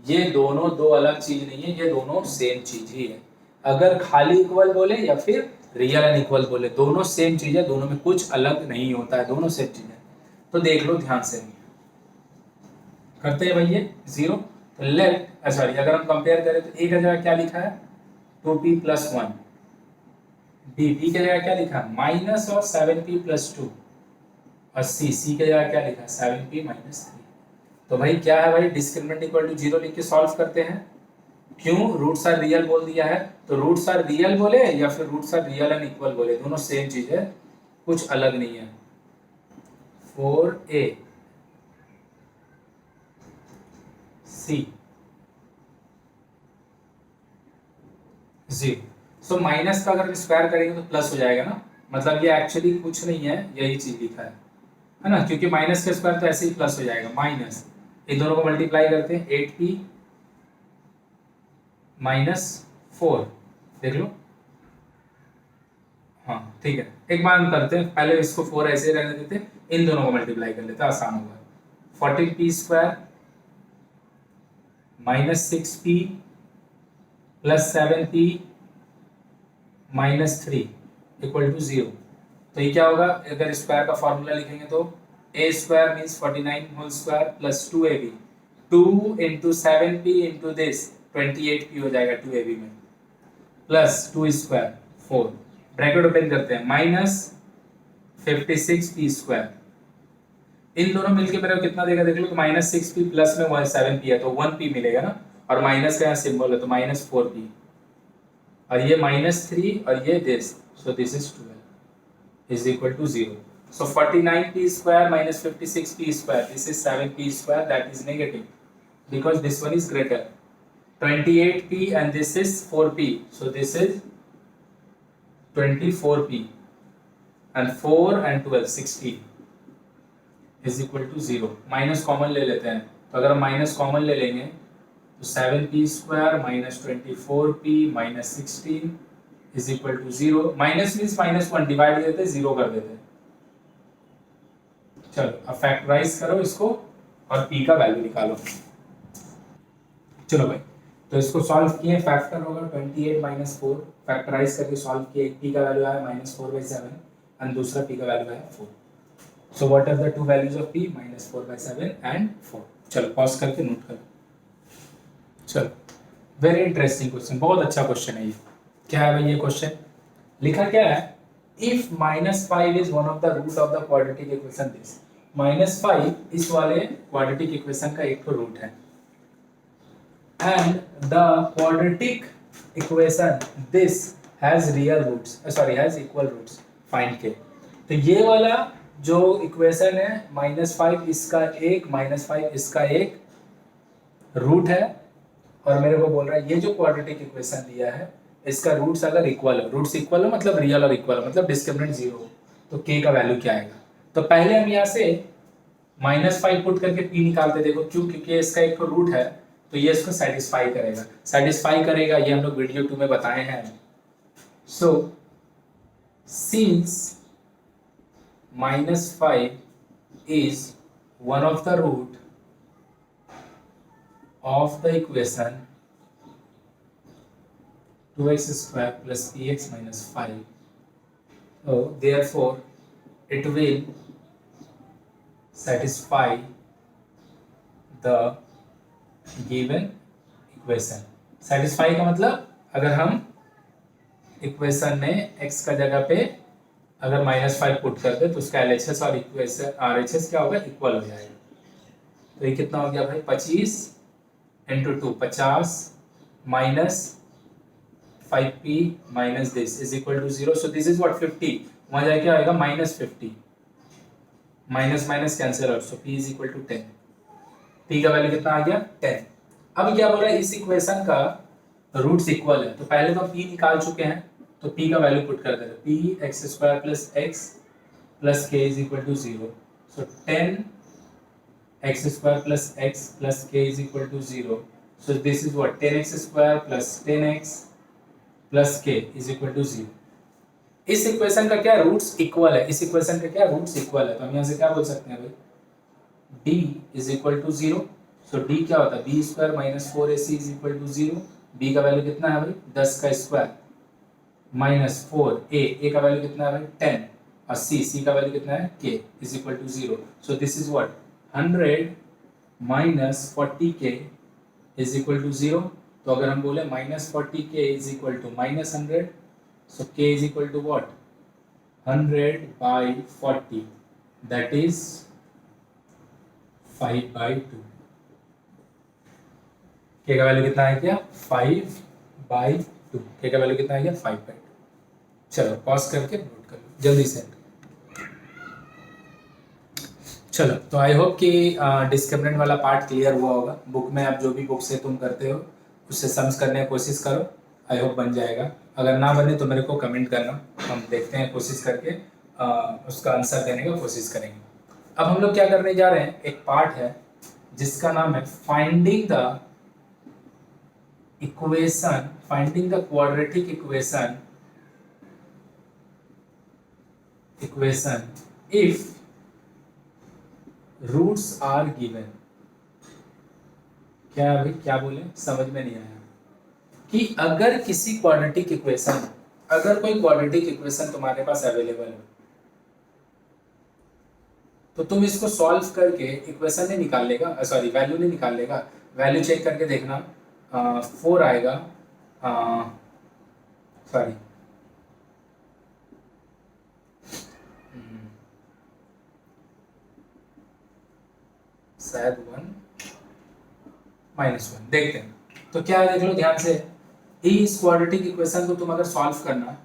ये दोनों दो अलग चीज नहीं है, ये दोनों सेम चीज ही है। अगर खाली इक्वल बोले या फिर रियल एंड इक्वल बोले, दोनों सेम चीज है, दोनों में कुछ अलग नहीं होता है, दोनों सेम चीज है। तो देख लो ध्यान से, करते हैं भाई ये 0, लेफ्ट सॉरी अगर हम कंपेयर करें तो ए का जगह क्या लिखा है 2p+1, बी की जगह क्या लिखा है माइनस और 7p+2, और सी की जगह क्या लिखा है 7p-3। तो भाई क्या है भाई डिस्क्रिमिनेंट इक्वल टू 0 लिख के सॉल्व करते हैं। क्यों रूट्स आर रियल बोल दिया है, तो रूट्स आर रियल बोले या फिर roots are real and equal बोले, दोनों सेम चीज है, कुछ अलग नहीं है। 4a c 0। सो माइनस का अगर स्क्वायर करेंगे तो प्लस हो जाएगा ना, मतलब ये एक्चुअली कुछ नहीं है, यही चीज लिखा है ना, क्योंकि माइनस का स्क्वायर तो ऐसे ही प्लस हो जाएगा। माइनस इन दोनों को मल्टीप्लाई करते हैं 8p-4 देख लो। हाँ ठीक है, एक बार हम करते हैं, पहले इसको 4 ऐसे रहने देते हैं, इन दोनों को मल्टीप्लाई कर लेते हैं, आसान होगा। 14p² -6p + 7p -3 = 0। तो ये क्या होगा, अगर स्क्वायर का फॉर्मूला लिखेंगे तो a² means 49 whole square plus 2ab, 2 × 7p × this 28p हो जाएगा 2ab में, प्लस 2² 4, ब्रैकेट ओपन करते हैं, माइनस 56p²। इन दोनों मिलके मेरे को कितना देगा देख लो, तो -6p प्लस में 7p है तो 1p मिलेगा ना, और माइनस का यहाँ सिंबल है तो -4p, और ये -3 और ये this, so this is 12 = 0। So 49p² - 56p², this is 7p², that is negative because this one is greater. 28p and this is 4p, so this is 24p, and 4 and 12 16 = 0। Minus common ले लेते हैं, तो अगर हम minus common ले लेंगे तो 7p² - 24p - 16 = 0। Minus means -1 divide देते हैं 0 कर देते हैं। चलो अब फैक्टराइज करो इसको और p का वैल्यू निकालो। चलो भाई, तो इसको सॉल्व किए, फैक्टर होगा 28 - 4, फैक्टराइज करके सॉल्व किए, p का वैल्यू आया -4/7 एंड दूसरा p का वैल्यू आया 4। So what are the two values of p, -4/7 and 4। चलो पॉज करके नोट करो। चलो वेरी इंटरेस्टिंग क्वेश्चन, बहुत अच्छा क्वेश्चन है ये। क्या है भाई ये क्वेश्चन, लिखा क्या है, if -5 is one of the root of the quadratic equation this. -5 इस वाले क्वाड्रेटिक इक्वेशन का एक तो रूट है, and the quadratic equation this has real roots, sorry has equal roots, find K. तो ये वाला जो इक्वेशन है -5 इसका एक, -5 इसका एक रूट है, और मेरे को बोल रहा है ये जो क्वाड्रेटिक इक्वेशन दिया है इसका रूट्स अगर इक्वल हो, रूट्स इक्वल हो मतलब रियल और इक्वल हो, मतलब डिस्क्रिमिनेंट 0 हो, तो k का वैल्यू क्या आएगा। तो पहले हम यहाँ से -5 पुट करके p निकालते, देखो क्यों, क्योंकि इसका एक तो रूट है तो ये इसको सेटिस्फाई करेगा, ये हम लोग वीडियो 2 में बताए हैं। So since -5 is one of the root of the equation 2x² + px - 5, so therefore it will satisfy the given equation। satisfy का मतलब अगर हम इक्वेशन में x का जगह पे अगर -5 पुट कर दे तो उसका LHS और इक्वेशन RHS क्या होगा, इक्वल हो जाएगा। तो ये कितना हो गया भाई, 25 × 2 50 -5p - this = 0। so this is what 50, वहां जाके आएगा -50, माइनस कैंसिल आउट, सो p = 10। p का वैल्यू कितना आ गया 10। अब क्या बोल रहा है, इस इक्वेशन का रूट्स इक्वल है, तो पहले तो p निकाल चुके हैं, तो p का वैल्यू पुट कर देते हैं, p(x² + x + k = 0। So 10 x² + x + k = 0। So this is what 10x² + 10x + k = 0। इस इक्वेशन का क्या रूट्स इक्वल है, इस इक्वेशन का क्या रूट्स इक्वल है, तो हम यहाँ से क्या बोल सकते हैं भाई, d = 0। सो d क्या होता है, b² - 4ac = 0। b का वैल्यू कितना है भाई 10 का स्क्वायर -4a का वैल्यू कितना है भाई 10, और c का वैल्यू कितना है k = 0। So this is what 100 - 40k is equal to 0। तो अगर हम बोले -40k is equal to -100, so k is equal to what, 100/40, that is 5/2। k का वैल्यू कितना है क्या, 5/2। k का वैल्यू कितना है क्या, 5/2। चलो पॉज करके नोट कर लो जल्दी से। चलो तो आई होप कि डिस्क्रिमिनेंट वाला पार्ट क्लियर हुआ होगा। बुक में आप जो भी बुक से तुम करते हो उससे सम्स करने की कोशिश करो, आई होप बन जाएगा। अगर ना बने तो मेरे को कमेंट करना, हम देखते हैं कोशिश करके उसका आंसर देने की कोशिश करेंगे। अब हम लोग क्या करने जा रहे हैं, एक पार्ट है जिसका नाम है finding the equation, finding the quadratic equation if roots are given. क्या भाई, क्या बोले, समझ में नहीं आया। कि अगर किसी क्वाड्रेटिक इक्वेशन, अगर कोई क्वाड्रेटिक इक्वेशन तुम्हारे पास अवेलेबल है तो तुम इसको सॉल्व करके इक्वेशन नहीं निकाल लेगा, सॉरी वैल्यू नहीं निकाल लेगा, वैल्यू चेक करके देखना 4 आएगा, सॉरी शायद 1 -1, देखते हैं। तो क्या है देख लो ध्यान से, इस क्वाड्रेटिक इक्वेशन को तुम अगर सॉल्व करना,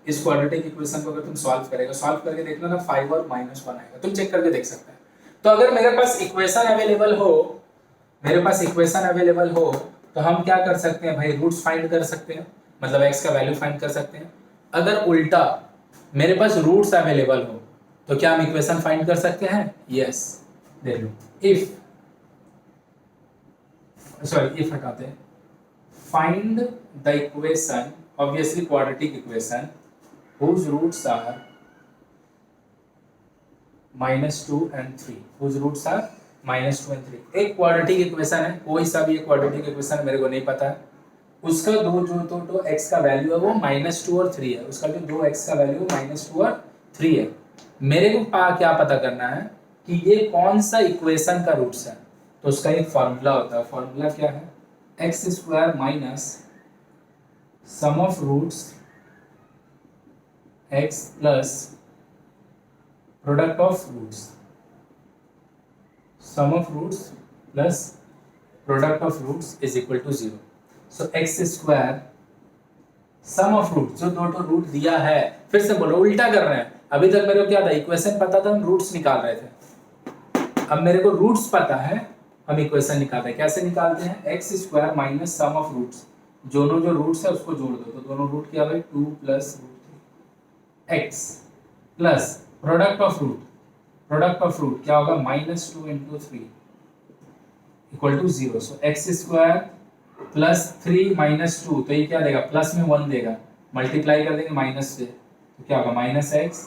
इस क्वाड्रेटिक इक्वेशन को अगर तुम सॉल्व करेगा, सॉल्व करके देखना ना 5 और -1 आएगा, तुम चेक करके देख सकते हैं। तो अगर मेरे पास इक्वेशन अवेलेबल हो, मेरे पास इक्वेशन अवेलेबल हो तो हम क्या कर सकते हैं भाई, रूट्स फाइंड कर सकते हैं, मतलब x का वैल्यू फाइंड कर सकते हैं। अगर उल्टा मेरे पास रूट्स अवेलेबल हो तो क्या हम इक्वेशन फाइंड कर सकते हैं, यस। देख लो, इफ, सॉरी इफ हटाते हैं, find the equation, obviously quadratic equation whose roots are -2 and 3, whose roots are -2 and 3। एक क्वाड्रेटिक इक्वेशन है, कोई सा भी एक क्वाड्रेटिक इक्वेशन मेरे को नहीं पता है, उसका दो x का वैल्यू है वो -2 और 3 है, उसका जो दो x का वैल्यू -2 और 3 है। मेरे को क्या पता करना है कि ये कौन सा इक्वेशन का रूट्स है। तो उसका एक फॉर्मूला होता है, फॉर्मूला क्या है, x² minus sum of roots x plus product of roots, sum of roots plus product of roots is equal to 0। So x², sum of root, जो दो रूट दिया है, फिर से बोलो उल्टा कर रहे हैं। अभी तक मेरे को क्या था, इक्वेशन पता था, हम रूट्स निकाल रहे थे। अब मेरे को रूट्स पता है, हम इक्वेशन निकालते हैं। कैसे निकालते हैं, x² minus sum of roots, दोनों जो रूट्स है उसको जोड़ दो, तो दोनों रूट क्या भाई 2 plus x plus product of root, product of root क्या होगा, -2 into 3 equal to 0। So x² plus 3 -2, तो ये क्या देगा, प्लस में 1 देगा, मल्टीप्लाई कर देंगे माइनस से, तो क्या होगा -x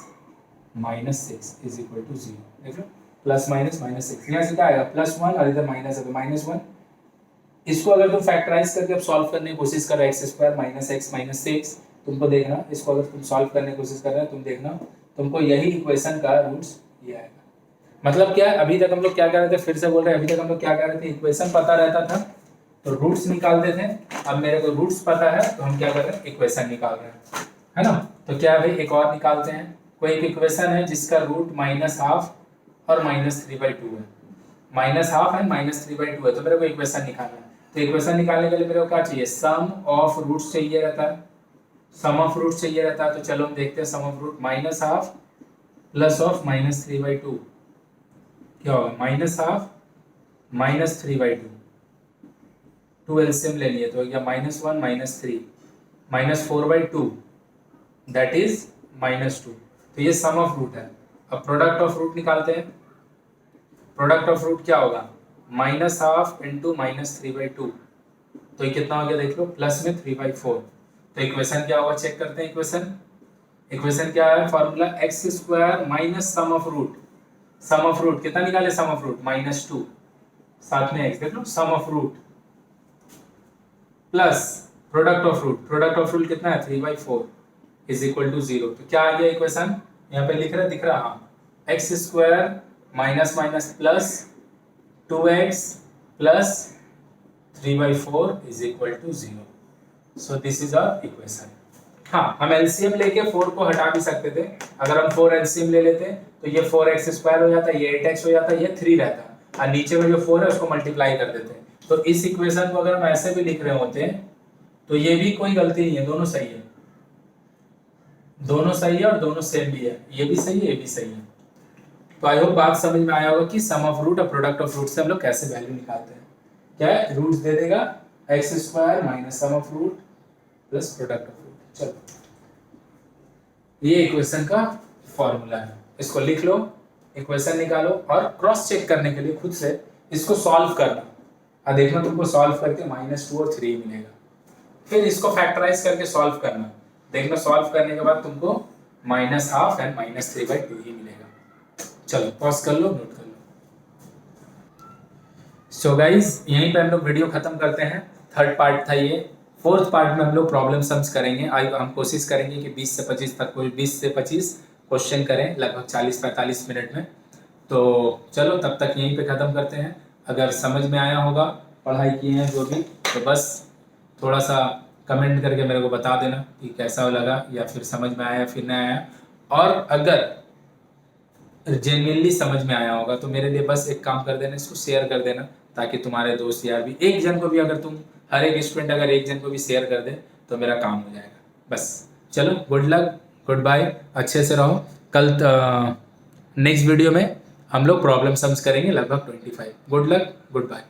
-6 इज इक्वल टू 0। देख लो, प्लस माइनस -6, यहाँ से क्या आएगा +1 और इधर माइनस है तो -1। इसको अगर तुम फैक्टराइज करके अब सॉल्व करने की कोशिश कर रहे हो, x² माइनस x माइनस 6, तुमको देखना, इसको अगर तुम सॉल्व करने की कोशिश कर रहे हो, तुम देखना तुमको यही इक्वेशन का रूट्स ये आएगा। मतलब क्या, अभी तक हम लोग क्या कर रहे थे, फिर से बोल रहे हैं, अभी तक हम लोग क्या कर रहे थे, इक्वेशन पता रहता था तो रूट्स निकालते थे। अब मेरे को रूट्स पता है तो हम क्या कर रहे हैं, इक्वेशन निकाल रहे हैं, है ना। तो क्या भाई एक और निकालते हैं, कोई एक इक्वेशन है जिसका रूट -12 और -3/2 है, -12 है -3/2 है, तो मेरे को इक्वेशन निकालना है। तो इक्वेशन निकालने के लिए मेरे को क्या चाहिए, सम ऑफ रूट्स चाहिए रहता है, सम ऑफ रूट्स चाहिए रहता है। तो चलो हम देखते हैं सम ऑफ रूट, -12 प्लस ऑफ -3/2 क्या होगा, -12 -3/2, 2 एलसीएम ले लिए तो क्या, -1 -3 -4/2 दैट इज -2। तो ये सम ऑफ रूट है। अब प्रोडक्ट ऑफ रूट निकालते हैं, प्रोडक्ट ऑफ रूट क्या होगा, -12 इंटू -3/2, तो ये कितना हो गया देख लो, प्लस में 3/4। तो इक्वेशन क्या होगा, चेक करते हैं इक्वेशन। इक्वेशन क्या है, formula x² minus sum of root, sum of root कितना निकाले, सम ऑफ रूट -2, साथ में x देख लो, sum of root plus product of root, product of root कितना है 3/4 इज इक्वल टू 0। तो क्या आ गया इक्वेशन, यहाँ पे लिख रहा दिख रहा, हाँ, x² minus minus plus 2x plus 3/4 is equal to 0। So this is our equation. हाँ, हम एलसीएम लेके 4 को हटा भी सकते थे। अगर हम 4 एलसीएम ले लेते तो ये 4x² हो जाता, ये 8x हो जाता, ये 3 रहता, और नीचे में जो 4 है उसको मल्टीप्लाई कर देते। तो इस इक्वेशन को अगर हम ऐसे भी लिख रहे होते तो ये भी कोई गलती नहीं है, दोनों सही है, दोनों सही है और दोनों सेम भी है, ये भी सही है, ये भी सही है। तो आई होप बात समझ में आया होगा कि सम ऑफ रूट और प्रोडक्ट ऑफ रूट से हम लोग कैसे वैल्यू निकालते हैं। क्या है, रूट्स दे देगा x² minus sum of root plus product of root. चलो, ये इक्वेशन का फॉर्मूला है, इसको लिख लो, इक्वेशन निकालो और क्रॉस चेक करने के लिए खुद से इसको सॉल्व करना और देखना तुमको सॉल्व करके -2 और 3 मिलेगा। फिर इसको फैक्टराइज करके सॉल्व करना, देखना सॉल्व करने के बाद तुमको -12 एंड -3/2 ही मिलेगा। चलो पॉज कर लो, नोट कर लो। सो गाइज, यहीं पे हम लोग वीडियो खत्म करते हैं। थर्ड पार्ट था ये। फोर्थ पार्ट में हम लोग प्रॉब्लम सम्स करेंगे। हम कोशिश करेंगे कि 20 से 25 तक, कोई 20 से 25 क्वेश्चन करें लगभग 40-45 मिनट में। तो चलो तब तक यहीं पे ख़त्म करते हैं। अगर समझ में आया होगा, पढ़ाई किए हैं जो भी, तो बस थोड़ा सा कमेंट करके मेरे को बता देना कि कैसा लगा या फिर समझ में आया फिर नहीं आया। और अगर जेन्युइनली समझ में आया होगा तो मेरे लिए बस एक काम कर देना, इसको शेयर कर देना, ताकि तुम्हारे दोस्त यार भी, एक जन को भी, अगर तुम हर एक स्टूडेंट अगर एक जन को भी शेयर कर दे तो मेरा काम हो जाएगा। बस चलो, गुड लक, गुड बाय, अच्छे से रहो। कल नेक्स्ट वीडियो में हम लोग प्रॉब्लम सम्स करेंगे लगभग 25। Good luck, good bye.